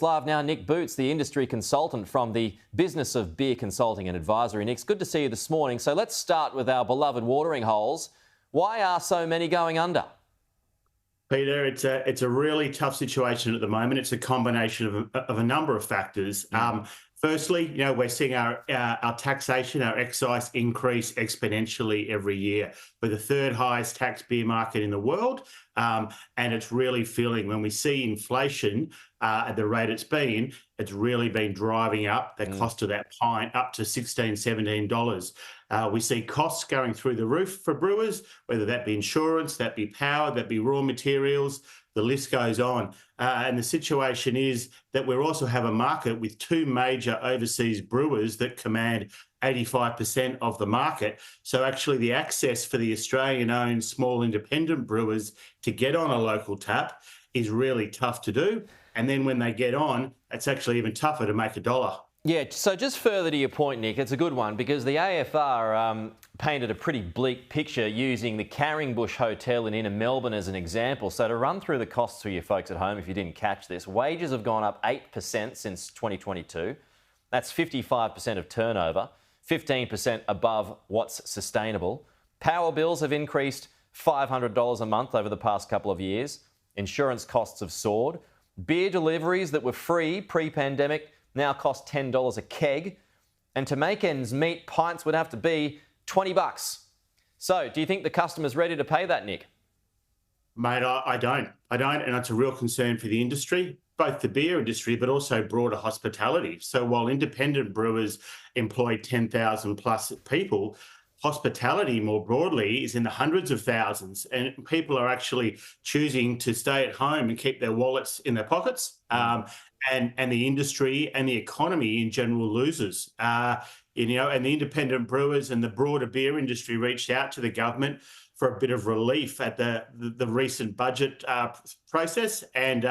Live now, Nick Boots, the industry consultant from the business of beer consulting and advisory. Nick, it's good to see you this morning. So let's start with our beloved watering holes. Why are so many going under? Peter, it's a really tough situation at the moment. It's a combination of a number of factors. Firstly, we're seeing our taxation, our excise increase exponentially every year. We're the third highest tax beer market in the world, and it's really feeling when we see inflation at the rate it's really been driving up the cost of that pint up to $16, $17. We see costs going through the roof for brewers, whether that be insurance, that be power, that be raw materials, the list goes on. And the situation is that we also have a market with two major overseas brewers that command 85% of the market. So actually the access for the Australian-owned small independent brewers to get on a local tap is really tough to do. And then when they get on, it's actually even tougher to make a dollar. Yeah, so just further to your point, Nick, it's a good one because the AFR painted a pretty bleak picture using the Carringbush Hotel in inner Melbourne as an example. So to run through the costs for you folks at home, if you didn't catch this, wages have gone up 8% since 2022. That's 55% of turnover, 15% above what's sustainable. Power bills have increased $500 a month over the past couple of years. Insurance costs have soared. Beer deliveries that were free pre-pandemic now cost $10 a keg. And to make ends meet, pints would have to be $20. So do you think the customer's ready to pay that, Nick? Mate, I don't. And it's a real concern for the industry, both the beer industry, but also broader hospitality. So while independent brewers employ 10,000 plus people, hospitality more broadly is in the hundreds of thousands, and people are actually choosing to stay at home and keep their wallets in their pockets. And the industry and the economy in general loses. And the independent brewers and the broader beer industry reached out to the government for a bit of relief at the recent budget process, and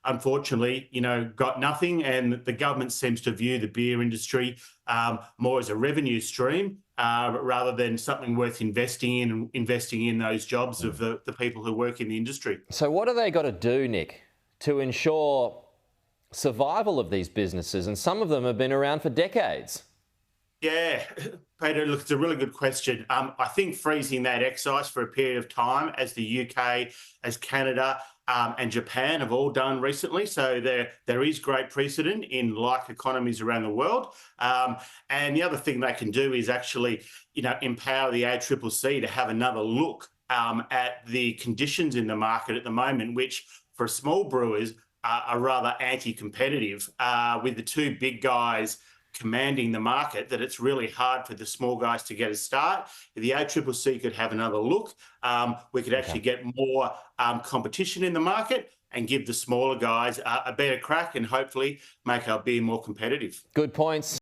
unfortunately, got nothing. And the government seems to view the beer industry more as a revenue stream rather than something worth investing in those jobs of the people who work in the industry. So what have they got to do, Nick, to ensure survival of these businesses? And some of them have been around for decades. Yeah, Peter, look, it's a really good question. I think freezing that excise for a period of time, as the UK, as Canada and Japan have all done recently. So there is great precedent in like economies around the world. And the other thing they can do is actually, empower the ACCC to have another look at the conditions in the market at the moment, which for small brewers are rather anti-competitive, with the two big guys commanding the market, that it's really hard for the small guys to get a start. If the ACCC could have another look, we could actually get more competition in the market and give the smaller guys a better crack and hopefully make our beer more competitive. Good points.